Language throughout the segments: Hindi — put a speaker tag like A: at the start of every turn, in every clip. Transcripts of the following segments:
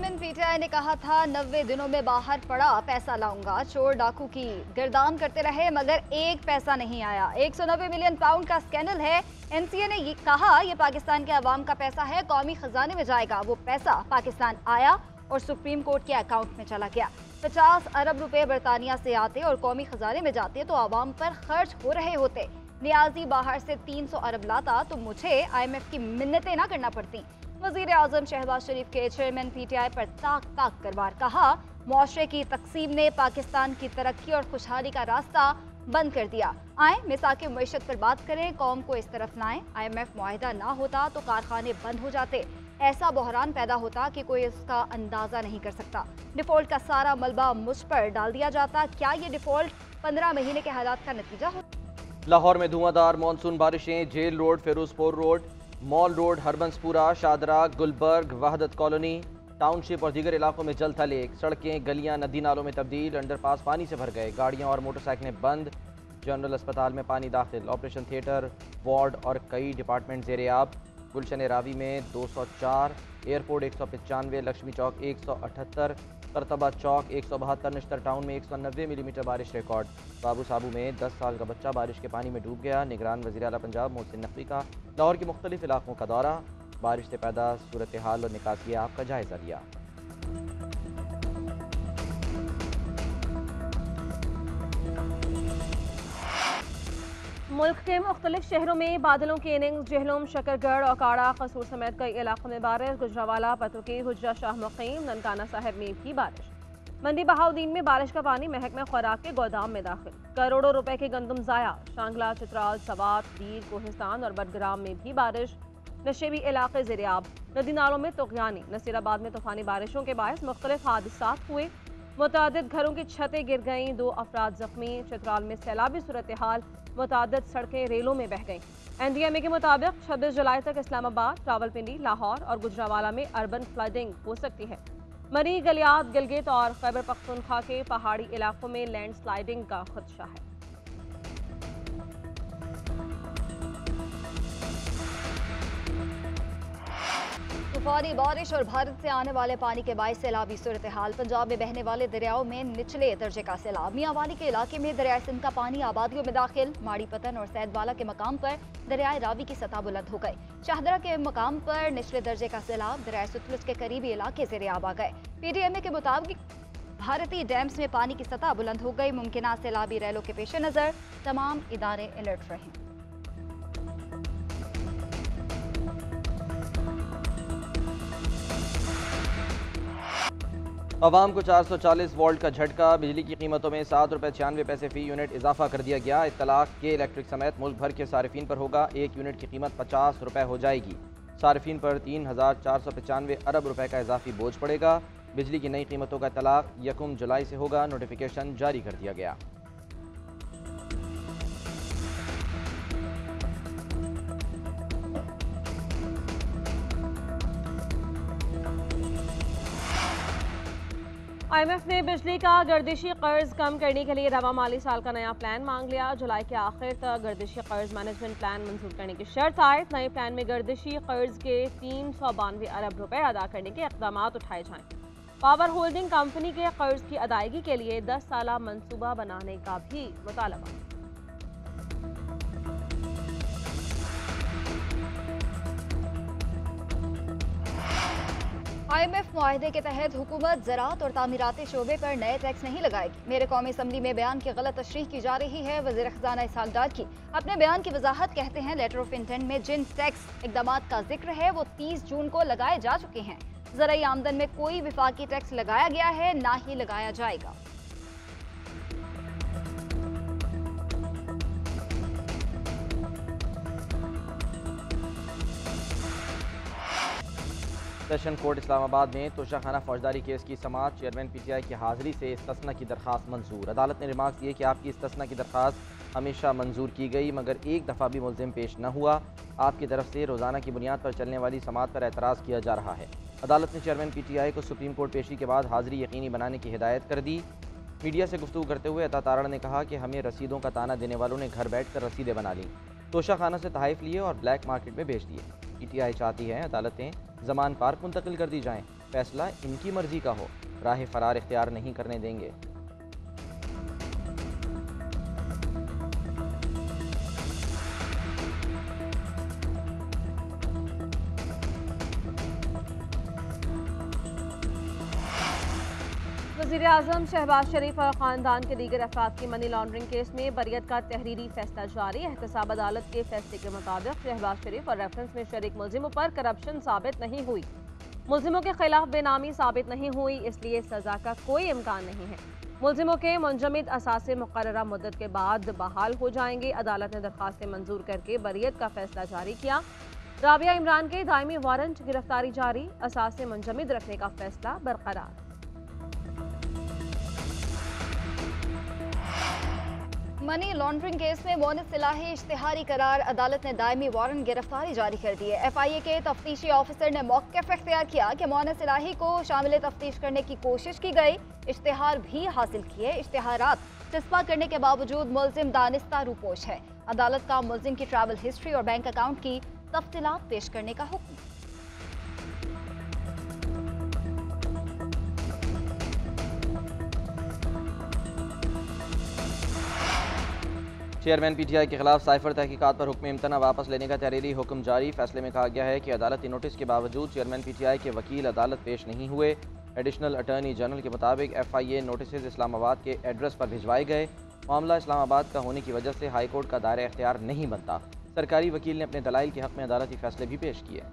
A: चेयरमैन पीटीआई ने कहा था 90 दिनों में बाहर पड़ा पैसा लाऊंगा। चोर डाकू की गिरदाम करते रहे मगर एक पैसा नहीं आया। 190 मिलियन पाउंड का स्कैंडल है। एनसीए ने ये कहा ये पाकिस्तान के अवाम का पैसा है, कौमी खजाने में जाएगा। वो पैसा पाकिस्तान आया और सुप्रीम कोर्ट के अकाउंट में चला गया। 50 अरब रुपए बरतानिया से आते और कौमी खजाने में जाते तो आवाम पर खर्च हो रहे होते। नियाजी बाहर से 300 अरब लाता तो मुझे IMF की मिन्नतें ना करना पड़ती। वजीर आजम शहबाज शरीफ के चेयरमैन पीटीआई पर ताक ताक कर वार। कहा मुआशरे की तकसीम ने पाकिस्तान की तरक्की और खुशहाली का रास्ता बंद कर दिया। आए मिसाके मईशत पर बात करें, कौम को इस तरफ लाएं। IMF मुआहिदा ना होता तो कारखाने बंद हो जाते। ऐसा बहरान पैदा होता कि कोई इसका अंदाजा नहीं कर सकता। डिफॉल्ट का सारा मलबा मुझ पर डाल दिया जाता। क्या ये डिफॉल्ट 15 महीने के हालात का नतीजा हो?
B: लाहौर में धुआंधार मानसून बारिशें। Jail road, Ferozepur road, mall road, Harbanspura, Shahdara, Gulberg, Wahdat colony, township और दीगर इलाकों में जल थल एक। सड़कें, गलियां नदी नालों में तब्दील। अंडरपास पानी से भर गए। गाड़ियां और मोटरसाइकिलें बंद। जनरल अस्पताल में पानी दाखिल। ऑपरेशन थिएटर, वार्ड और कई डिपार्टमेंट ज़ेर-ए-आब। गुलशन रावी में 204, एयरपोर्ट 195, लक्ष्मी चौक 178, करतबा चौक 172, नश्तर टाउन में 190 मिलीमीटर बारिश रिकॉर्ड। बाबू साबू में 10 साल का बच्चा बारिश के पानी में डूब गया। निगरान वज़ीर आला पंजाब मोहसिन नकवी का लाहौर के मुख्तलिफ इलाकों का दौरा। बारिश से पैदा सूरत हाल और निकासी आपका जायजा लिया।
C: मुल्क के मुख्तलिफ शहरों में बादलों की इनिंग्स। जहलुम, शकरगढ़, अकाड़ा, कसूर समेत कई इलाकों में बारिश। गुजरावाला, पतुकी, हुज्जा शाह मुक़ीम, ननकाना साहिब में भी बारिश। मंडी बहाउद्दीन में बारिश का पानी महकमे खुराक के गोदाम में दाखिल। करोड़ों रुपए के गंदम ज़ाया। शांगला, चित्राल, सवात, दीर, कोहिस्तान और बडग्राम में भी बारिश। नशेबी इलाके ज़ेर-ए-आब। नदी नालों में तुग़यानी। नसीराबाद में तूफ़ानी बारिशों के बायस मुख्तलिफ हादसात हुए। मुतादिद घरों की छतें गिर गईं। 2 अफराद जख्मी। चित्राल में सैलाबी सूरत हाल। मुतादिद सड़कें रेलों में बह गईं। NDMA के मुताबिक 26 जुलाई तक इस्लामाबाद, रावलपिंडी, लाहौर और गुजरावाला में अर्बन फ्लडिंग हो सकती है। मरी, गलियात, गिलगित और खैबर पख्तूनख्वा के पहाड़ी इलाकों में लैंडस्लाइडिंग का खदशा है।
A: तूफानी बारिश और भारत से आने वाले पानी के बायस सैलाबी सूरत हाल। पंजाब में बहने वाले दरियाओं में निचले दर्जे का सैलाब। मियांवाली के इलाके में दरियाए सिंध का पानी आबादियों में दाखिल। माड़ी पतन और सैदवाला के मकाम पर दरियाए रावी की सतह बुलंद हो गई। शाहदरा के मकाम पर निचले दर्जे का सैलाब। दरियाए सुतलुज के करीबी इलाके ज़ेर-ए-आब आ गए। PDMA के मुताबिक भारतीय डैम्स में पानी की सतह बुलंद हो गई। मुमकिन सैलाबी रैलों के पेश नज़र तमाम इदारे अलर्ट रहे।
B: अवाम को 440 वोल्ट का झटका। बिजली की कीमतों में 7 रुपये 96 पैसे फ़ी यूनिट इजाफा कर दिया गया। इत्तलाक के इलेक्ट्रिक समेत मुल्क भर के सार्फिन पर होगा। 1 यूनिट की कीमत 50 रुपये हो जाएगी। सार्फिन पर 3,495 अरब रुपये का इजाफी बोझ पड़ेगा। बिजली की नई कीमतों का इत्तलाक 1 जुलाई से होगा। नोटिफिकेशन जारी कर दिया गया।
C: IMF ने बिजली का गर्दिशी कर्ज कम करने के लिए रवा माली साल का नया प्लान मांग लिया। जुलाई के आखिर तक गर्दिशी कर्ज मैनेजमेंट प्लान मंजूर करने की शर्त आयद। नए प्लान में गर्दिशी कर्ज के 392 अरब रुपए अदा करने के इक़दाम उठाए जाएं। पावर होल्डिंग कंपनी के कर्ज की अदायगी के लिए 10 साला मंसूबा बनाने का भी मुतालबा।
A: IMF मुआहदे के तहत हुकूमत ज़राअत और तामीराती शोबे पर नए टैक्स नहीं लगाएगी। मेरे कौमी असम्बली में बयान की गलत तशरीह की जा रही है। वज़ीर ख़ज़ाना इसहाक़ डार की अपने बयान की वजाहत कहते हैं लेटर ऑफ इंटेंट में जिन टैक्स इक़दाम का जिक्र है वो 30 जून को लगाए जा चुके हैं। ज़राई आमदन में कोई विफाकी टैक्स लगाया गया है ना ही लगाया जाएगा।
B: सेशन कोर्ट इस्लामाबाद में तोशाखाना फौजदारी केस की समाअत। चेयरमैन PTI की हाजिरी से इस्तिस्ना की दरख्वास्त मंजूर। अदालत ने रिमार्क दिए कि आपकी इस्तिस्ना की दरख्वास्त हमेशा मंजूर की गई मगर एक दफ़ा भी मुल्ज़िम पेश न हुआ। आपकी तरफ से रोज़ाना की बुनियाद पर चलने वाली समाअत पर एतराज़ किया जा रहा है। अदालत ने चेयरमैन PTI को सुप्रीम कोर्ट पेशी के बाद हाजिरी यकीनी बनाने की हिदायत कर दी। मीडिया से गुफ्तगू करते हुए अता तारण ने कहा कि हमें रसीदों का ताना देने वालों ने घर बैठ कर रसीदें बना ली, तोशाखाना से तहाइफ लिए और ब्लैक मार्केट में बेच दिए। PTI चाहती है अदालतें जमान पार्क मुंतकिल कर दी जाएं। फैसला इनकी मर्जी का हो, राह फरार इख्तियार नहीं करने देंगे।
C: वज़ीर-ए-आज़म शहबाज शरीफ और ख़ानदान के दीगर अफराद की मनी लॉन्ड्रिंग केस में बरियत का तहरीरी फैसला जारी। एहतसाब अदालत के फैसले के मुताबिक शहबाज शरीफ और रेफरेंस में शरीक मुल्जिमों पर करप्शन साबित नहीं हुई, मुल्जिमों के खिलाफ बेनामी साबित नहीं हुई, इसलिए सजा का कोई इम्कान नहीं है। मुल्जिमों के मुंजमद असासे मुकर्ररा मुद्दत के बाद बहाल हो जाएंगे। अदालत ने दरख्वास्तें मंजूर करके बरियत का फैसला जारी किया। राबिया इमरान के दायमी वारंट गिरफ्तारी जारी, असासे मुंजमद रखने का फैसला बरकरार।
A: मनी लॉन्ड्रिंग केस में मोनिस इलाही इश्तिहारी करार, अदालत ने दायमी वारंट गिरफ्तारी जारी कर दी है। FIA के तफ्तीशी ऑफिसर ने मौक़िफ़ इख्तियार किया कि मोनिस इलाही को शामिल तफ्तीश करने की कोशिश की गई, इश्तिहार भी हासिल किए। इश्तिहारात चस्पा करने के बावजूद मुल्जिम दानिस्ता रूपोश है। अदालत का मुल्जिम की ट्रैवल हिस्ट्री और बैंक अकाउंट की तफसीलात पेश करने का हुक्म।
B: चेयरमैन PTI के खिलाफ साइफर तहकीकात पर हुक्म इम्तना वापस लेने का तहरीरी हुक्म जारी। फैसले में कहा गया है कि अदालती नोटिस के बावजूद चेयरमैन PTI के वकील अदालत पेश नहीं हुए। एडिशनल अटॉर्नी जनरल के मुताबिक FIA नोटिस इस्लामाबाद के एड्रेस पर भिजवाए गए। मामला इस्लामाबाद का होने की वजह से हाई कोर्ट का दायरा इख्तियार नहीं बनता। सरकारी वकील ने अपने दलाइल के हक में अदालती फैसले भी पेश किए।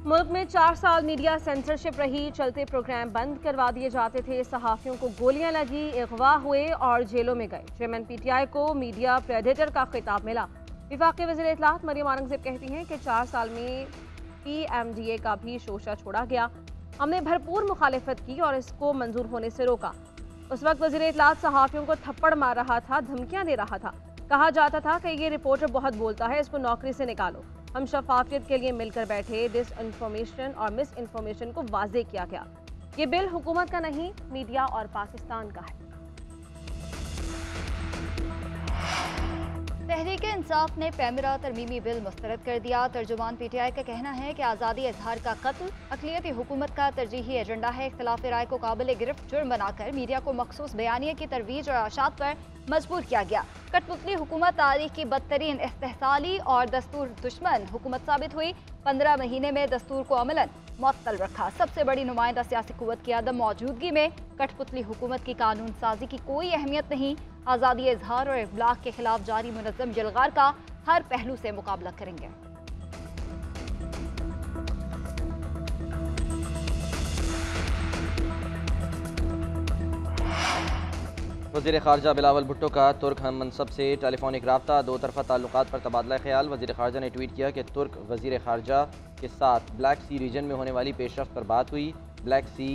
C: मुल्क में 4 साल मीडिया सेंसरशिप रही, चलते प्रोग्राम बंद करवा दिए जाते थे, सहाफ़ियों को गोलियां लगी, अगवा हुए और जेलों में गए। चेयरमैन PTI को मीडिया प्रेडेटर का खिताब मिला। वफाकी वज़ीर इत्तलात मरियम औरंगज़ेब कहती हैं कि 4 साल में PMDA का भी शोशा छोड़ा गया। हमने भरपूर मुखालिफत की और इसको मंजूर होने से रोका। उस वक्त वज़ीर इत्तलात सहाफ़ियों को थप्पड़ मार रहा था, धमकियाँ दे रहा था। कहा जाता था कि ये रिपोर्टर बहुत बोलता है, इसको नौकरी से निकालो। हम शफाफियत के लिए मिलकर बैठे, डिस इन्फॉर्मेशन और मिस इन्फॉर्मेशन को वाजे किया गया। ये बिल हुकूमत का नहीं, मीडिया और पाकिस्तान का है।
A: तहरीक इंसाफ ने पैमरा तरमीमी बिल मुस्तरद कर दिया। तर्जुमान PTI का कहना है कि आज़ादी इजहार का कत्ल अक़लियती हुकूमत का तरजीही एजेंडा है। इख्तिलाफ राय को काबिल गिरफ्त जुर्म बनाकर मीडिया को मखसूस बयानिया की तरवीज और आशात पर मजबूर किया गया। कठपुतली हुकूमत तारीख की बदतरीन इस्तेहसाली और दस्तूर दुश्मन हुकूमत साबित हुई। 15 महीने में दस्तूर को अमलन मुअत्तल रखा। सबसे बड़ी नुमाइंदा सियासी कुव्वत की अदम मौजूदगी में कठपुतली हुकूमत की कानून साजी की कोई अहमियत नहीं। आज़ादी इजहार और इब्लाग के खिलाफ जारी मुनज़्ज़म जलगार का हर पहलू से मुकाबला करेंगे।
B: वज़ीर ख़ारजा बिलावल भुट्टो का तुर्क हम मनसब से टेलीफोनिक रब्ता, दो तरफ़ा ताल्लुकात पर तबादला ख्याल। वज़ीर ख़ारजा ने ट्वीट किया कि तुर्क वज़ीर ख़ारजा के साथ ब्लैक सी रीजन में होने वाली पेशरफ्त पर बात हुई। ब्लैक सी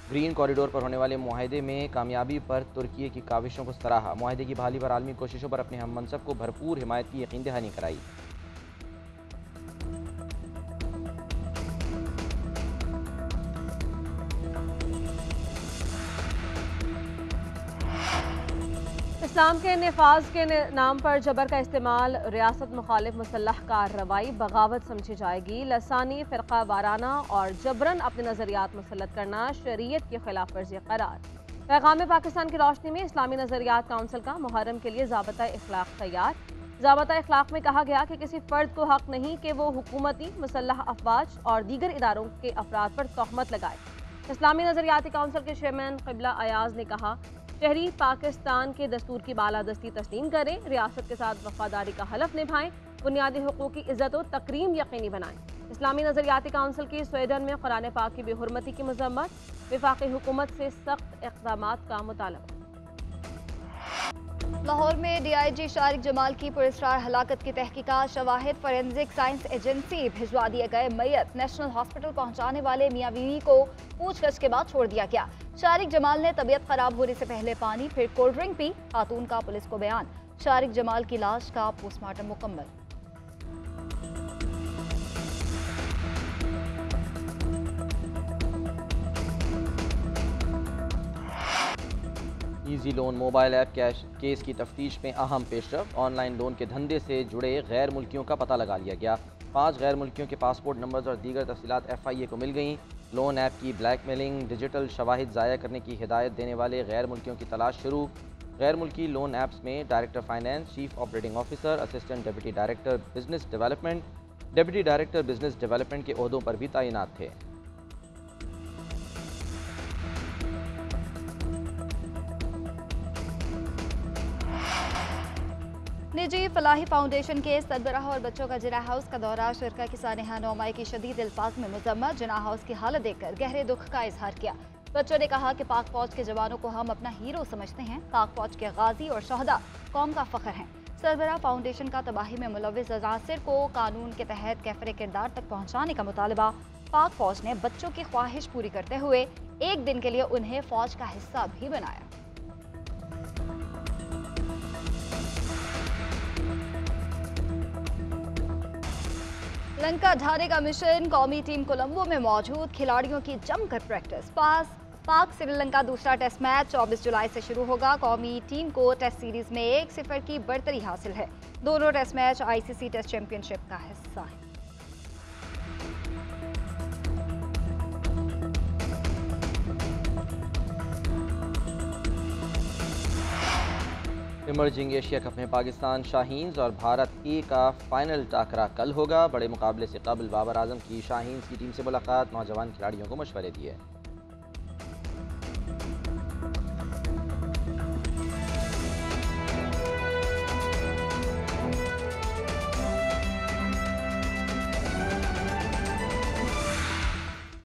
B: ग्रीन कॉरिडोर पर होने वाले मुआहदे में कामयाबी पर तुर्की की काविशों को सराहा। मुआहदे की बहाली पर आलमी कोशिशों पर अपने हम मनसब को भरपूर हिमायत की यकीन दहानी कराई।
C: इस्लाम के नफाज के नाम पर जबर का इस्तेमाल रियासत मुखालिफ मुसल्लह कार्रवाई बगावत समझी जाएगी। लसानी फ़िरका वाराना और जबरन अपने नज़रियात मुसल्लत करना शरीयत की खिलाफ वर्जी करार। पैगाम पाकिस्तान की रोशनी में इस्लामी नज़रियात काउंसिल का मुहर्रम के लिए ज़ाबता इखलाक तैयार। ज़ाबता इखलाक में कहा गया कि किसी फ़र्द को हक नहीं कि वो हुकूमती मुसल्लह अफवाज और दीगर इदारों के अफराद पर तोहमत लगाए। इस्लामी नज़रियाती काउंसिल के चेयरमैन क़िबला अयाज ने कहा, शहरी पाकिस्तान के दस्तूर की बालादस्ती तस्लीम करें, रियासत के साथ वफादारी का हलफ निभाएं, बुनियादी हुकूक की इज्जत और तकरीम यकीनी बनाएं। इस्लामी नज़रियाती काउंसिल की स्वीडन में कुरान पाक की बेहुरमती की मजम्मत, वफाकी हुकूमत से सख्त इक़दामात का मुतालबा।
A: लाहौर में DIG शारिक जमाल की पुरस्कार हलाकत की तहकीकात, शवाहिद फॉरेंसिक साइंस एजेंसी भिजवा दिए गए। मैयत नेशनल हॉस्पिटल पहुंचाने वाले मियां बीवी को पूछगछ के बाद छोड़ दिया गया। शारिक जमाल ने तबीयत खराब होने से पहले पानी फिर कोल्ड ड्रिंक पी। खातून का पुलिस को बयान। शारिक जमाल की लाश का पोस्टमार्टम मुकम्मल।
B: Easy loan mobile app case की तफ्तीश में अहम पेशरफ। ऑनलाइन लोन के धंधे से जुड़े गैर मुल्कियों का पता लगा लिया गया। 5 गैर मुल्कियों के पासपोर्ट नंबर्स और दीगर तफसीलात FIA को मिल गईं। लोन ऐप की ब्लैकमेलिंग, डिजिटल शवाहिद ज़ाया करने की हिदायत देने वाले गैर मुल्कियों की तलाश शुरू। गैर मुल्की लोन ऐप्स में director finance, chief operating officer, assistant deputy director business development, deputy director business development के ओहदों पर भी तैनात थे।
A: निजी फलाही फाउंडेशन के सरबराह और बच्चों का जिना हाउस का दौरा। शुरका की सानिहा नौमाई की शदीद अल्फाज में मुजम्मत। जिना हाउस की हालत देखकर गहरे दुख का इजहार किया। बच्चों ने कहा कि पाक फौज के जवानों को हम अपना हीरो समझते हैं। पाक फौज के गाजी और शहदा कौम का फख्र हैं। सरबराह फाउंडेशन का तबाही में मुलविस अनासिर को कानून के तहत कैफरे किरदार तक पहुँचाने का मुतालबा। पाक फौज ने बच्चों की ख्वाहिश पूरी करते हुए एक दिन के लिए उन्हें फौज का हिस्सा भी बनाया। लंका ढाने का मिशन। कौमी टीम कोलंबो में मौजूद खिलाड़ियों की जमकर प्रैक्टिस। पाक श्रीलंका दूसरा टेस्ट मैच 24 जुलाई से शुरू होगा। कौमी टीम को टेस्ट सीरीज में 1-0 की बढ़तरी हासिल है। दोनों test match ICC test championship का हिस्सा है।
B: इमर्जिंग एशिया कप में पाकिस्तान शाहीन्स और भारत A का फाइनल टाकरा कल होगा। बड़े मुकाबले से कबल बाबर आजम की शाहीन्स की टीम से मुलाकात। नौजवान खिलाड़ियों को मशवरे दिए।